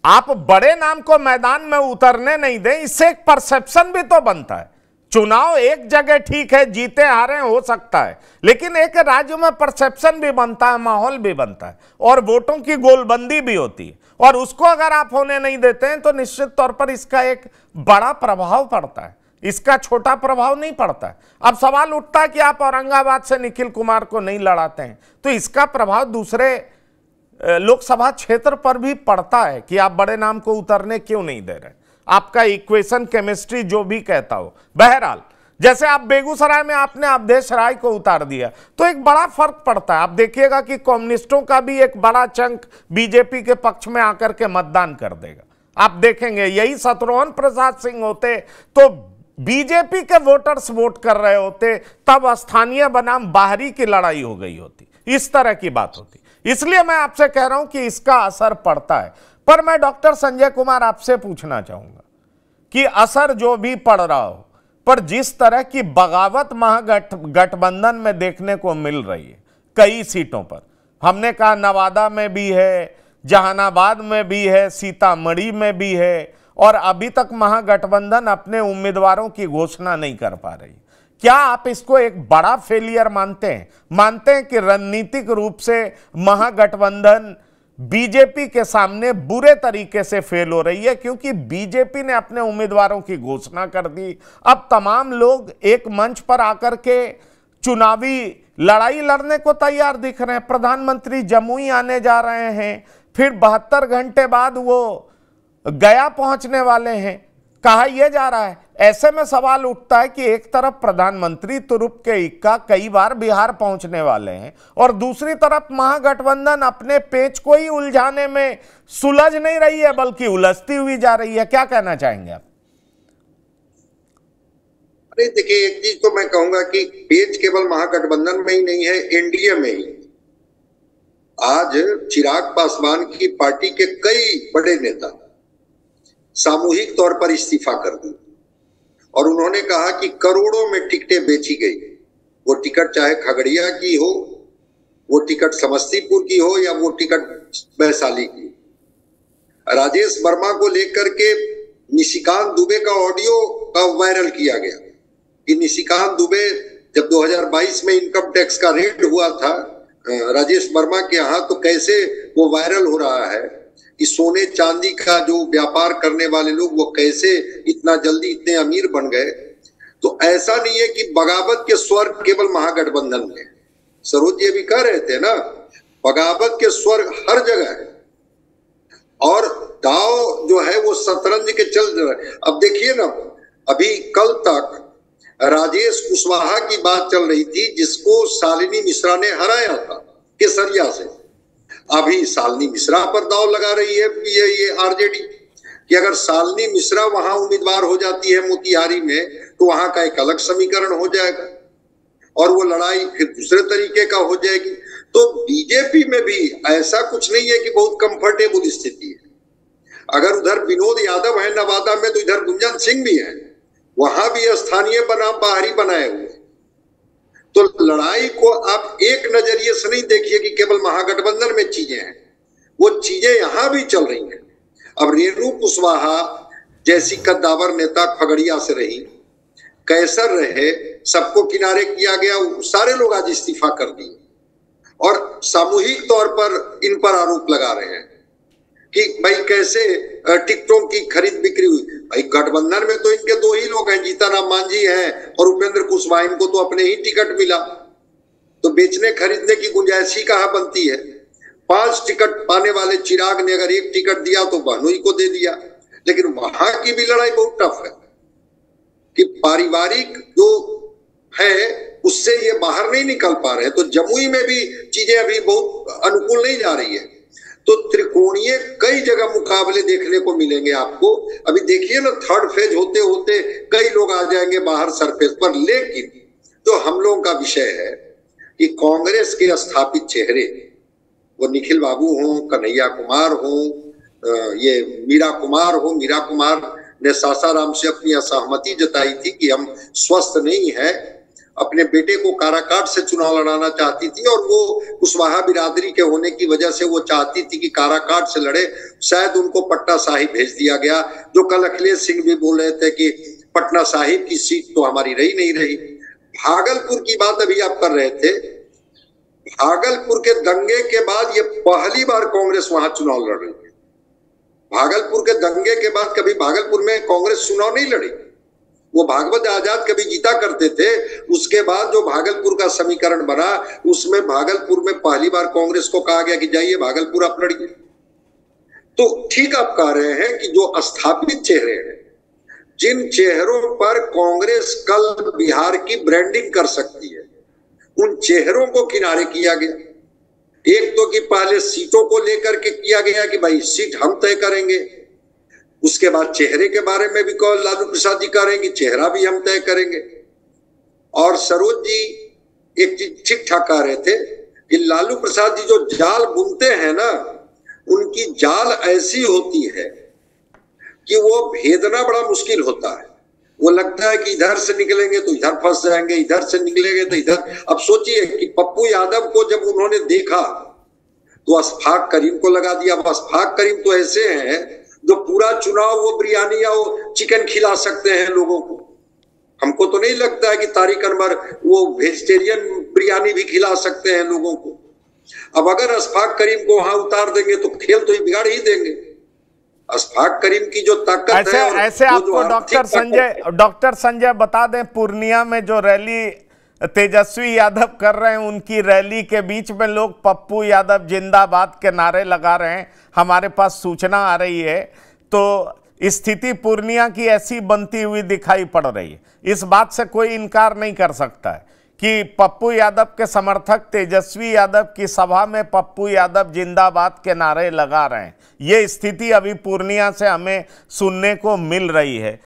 आप बड़े नाम को मैदान में उतरने नहीं दें, इससे एक परसेप्शन भी तो बनता है। चुनाव एक जगह ठीक है, जीते हारे हो सकता है, लेकिन एक राज्य में परसेप्शन भी बनता है, माहौल भी बनता है और वोटों की गोलबंदी भी होती है, और उसको अगर आप होने नहीं देते हैं तो निश्चित तौर पर इसका एक बड़ा प्रभाव पड़ता है, इसका छोटा प्रभाव नहीं पड़ता है। अब सवाल उठता है कि आप औरंगाबाद से निखिल कुमार को नहीं लड़ाते हैं तो इसका प्रभाव दूसरे लोकसभा क्षेत्र पर भी पड़ता है कि आप बड़े नाम को उतरने क्यों नहीं दे रहे। आपका इक्वेशन केमिस्ट्री जो भी कहता हो, बहरहाल जैसे आप बेगूसराय में आपने अवधेश राय को उतार दिया तो एक बड़ा फर्क पड़ता है। आप देखिएगा कि कम्युनिस्टों का भी एक बड़ा चंक बीजेपी के पक्ष में आकर के मतदान कर देगा। आप देखेंगे यही शत्रुघ्न प्रसाद सिंह होते तो बीजेपी के वोटर्स वोट कर रहे होते, तब स्थानीय बनाम बाहरी की लड़ाई हो गई होती, इस तरह की बात होती। इसलिए मैं आपसे कह रहा हूं कि इसका असर पड़ता है। पर मैं डॉक्टर संजय कुमार आपसे पूछना चाहूंगा कि असर जो भी पड़ रहा हो, पर जिस तरह की बगावत महागठबंधन में देखने को मिल रही है कई सीटों पर, हमने कहा नवादा में भी है, जहानाबाद में भी है, सीतामढ़ी में भी है, और अभी तक महागठबंधन अपने उम्मीदवारों की घोषणा नहीं कर पा रही। क्या आप इसको एक बड़ा फेलियर मानते हैं कि रणनीतिक रूप से महागठबंधन बीजेपी के सामने बुरे तरीके से फेल हो रही है, क्योंकि बीजेपी ने अपने उम्मीदवारों की घोषणा कर दी, अब तमाम लोग एक मंच पर आकर के चुनावी लड़ाई लड़ने को तैयार दिख रहे हैं। प्रधानमंत्री जमुई आने जा रहे हैं, फिर 72 घंटे बाद वो गया पहुंचने वाले हैं, कहा यह जा रहा है। ऐसे में सवाल उठता है कि एक तरफ प्रधानमंत्री तुरुप के इक्का कई बार बिहार पहुंचने वाले हैं और दूसरी तरफ महागठबंधन अपने पेच को ही उलझाने में सुलझ नहीं रही है बल्कि उलझती हुई जा रही है। क्या कहना चाहेंगे आप? अरे देखिए, एक चीज तो मैं कहूंगा कि पेच केवल महागठबंधन में ही नहीं है, एनडीए में ही। आज चिराग पासवान की पार्टी के कई बड़े नेता सामूहिक तौर पर इस्तीफा कर दी और उन्होंने कहा कि करोड़ों में टिकटें बेची गई। वो टिकट चाहे खगड़िया की हो, वो टिकट समस्तीपुर की हो, या वो टिकट वैशाली की। राजेश वर्मा को लेकर के निशिकांत दुबे का ऑडियो का वायरल किया गया कि निशिकांत दुबे जब 2022 में इनकम टैक्स का रेड हुआ था राजेश वर्मा के यहाँ, तो कैसे वो वायरल हो रहा है कि सोने चांदी का जो व्यापार करने वाले लोग वो कैसे इतना जल्दी इतने अमीर बन गए। तो ऐसा नहीं है कि बगावत के स्वर्ग केवल महागठबंधन में। सरोज जी भी कह रहे थे ना, बगावत के स्वर्ग हर जगह है और दाव जो है वो शतरंज के चल रहे। अब देखिए ना, अभी कल तक राजेश कुशवाहा की बात चल रही थी जिसको शालिनी मिश्रा ने हराया था केसरिया से। अभी शालिनी मिश्रा पर दाव लगा रही है ये आरजेडी कि अगर शालिनी मिश्रा वहां उम्मीदवार हो जाती है मोतिहारी में तो वहां का एक अलग समीकरण हो जाएगा और वो लड़ाई फिर दूसरे तरीके का हो जाएगी। तो बीजेपी में भी ऐसा कुछ नहीं है कि बहुत कंफर्टेबल स्थिति है। अगर उधर विनोद यादव है नवादा में, तो इधर गुंजन सिंह भी है, वहां भी स्थानीय बनाम बाहरी बनाए हुए। तो लड़ाई को आप एक नजरिए से नहीं देखिए कि केवल महागठबंधन में चीजें हैं, वो चीजें यहां भी चल रही हैं। अब रेणु कुशवाहा जैसी कद्दावर नेता खगड़िया से रही, कैसर रहे, सबको किनारे किया गया, सारे लोग आज इस्तीफा कर दिए और सामूहिक तौर पर इन पर आरोप लगा रहे हैं कि भाई कैसे टिकटों की खरीद बिक्री हुई। भाई गठबंधन में तो इनके दो ही लोग हैं, जीताराम मांझी हैं और उपेंद्र कुशवाहा, इनको तो अपने ही टिकट मिला, तो बेचने खरीदने की गुंजाइश ही कहां बनती है। 5 टिकट पाने वाले चिराग ने अगर 1 टिकट दिया तो बहनोई को दे दिया। लेकिन वहां की भी लड़ाई बहुत टफ है कि पारिवारिक जो है उससे ये बाहर नहीं निकल पा रहे हैं। तो जमुई में भी चीजें अभी बहुत अनुकूल नहीं जा रही है। तो त्रिकोणीय कई जगह मुकाबले देखने को मिलेंगे आपको। अभी देखिए ना, 3rd फेज होते होते कई लोग आ जाएंगे बाहर सरफेस पर। लेकिन तो हम लोगों का विषय है कि कांग्रेस के स्थापित चेहरे, वो निखिल बाबू हो, कन्हैया कुमार हो, ये मीरा कुमार ने सासाराम से अपनी असहमति जताई थी कि हम स्वस्थ नहीं है अपने बेटे को काराकाट से चुनाव लड़ाना चाहती थी और वो कुशवाहा बिरादरी के होने की वजह से वो चाहती थी कि काराकाट से लड़े। शायद उनको पटना साहिब भेज दिया गया, जो कल अखिलेश सिंह भी बोल रहे थे कि पटना साहिब की सीट तो हमारी रही नहीं रही। भागलपुर की बात अभी आप कर रहे थे, भागलपुर के दंगे के बाद ये पहली बार कांग्रेस वहां चुनाव लड़ रही है। भागलपुर के दंगे के बाद कभी भागलपुर में कांग्रेस चुनाव नहीं लड़ी। वो भागवत आजाद कभी जीता करते थे, उसके बाद जो भागलपुर का समीकरण बना उसमें भागलपुर में पहली बार कांग्रेस को कहा गया कि जाइए भागलपुर आप लड़िए। तो ठीक आप कह रहे हैं कि जो स्थापित चेहरे हैं, जिन चेहरों पर कांग्रेस कल बिहार की ब्रांडिंग कर सकती है, उन चेहरों को किनारे किया गया। एक तो कि पहले सीटों को लेकर के किया गया कि भाई सीट हम तय करेंगे, उसके बाद चेहरे के बारे में भी लालू प्रसाद जी कह रहे हैं कि चेहरा भी हम तय करेंगे। और सरोज जी एक चीज ठीक ठाक कह रहे थे कि लालू प्रसाद जी जो जाल बुनते हैं ना, उनकी जाल ऐसी होती है कि वो भेदना बड़ा मुश्किल होता है। वो लगता है कि इधर से निकलेंगे तो इधर फंस जाएंगे, इधर से निकलेंगे तो इधर। अब सोचिए कि पप्पू यादव को जब उन्होंने देखा तो अशफाक करीम को लगा दिया। अब अशफाक करीम तो ऐसे हैं जो पूरा चुनाव वो बिरयानी या वो चिकन खिला सकते हैं लोगों को। हमको तो नहीं लगता है कि तारिक अनवर वो वेजिटेरियन बिरयानी भी खिला सकते हैं लोगों को। अब अगर अशफाक करीम को वहां उतार देंगे तो खेल तो बिगाड़ ही देंगे। अशफाक करीम की जो ताकत है, ऐसे आपको डॉक्टर संजय बता दें, पूर्णिया में जो रैली तेजस्वी यादव कर रहे हैं, उनकी रैली के बीच में लोग पप्पू यादव जिंदाबाद के नारे लगा रहे हैं। हमारे पास सूचना आ रही है। तो स्थिति पूर्णिया की ऐसी बनती हुई दिखाई पड़ रही है। इस बात से कोई इनकार नहीं कर सकता है कि पप्पू यादव के समर्थक तेजस्वी यादव की सभा में पप्पू यादव जिंदाबाद के नारे लगा रहे हैं। ये स्थिति अभी पूर्णिया से हमें सुनने को मिल रही है।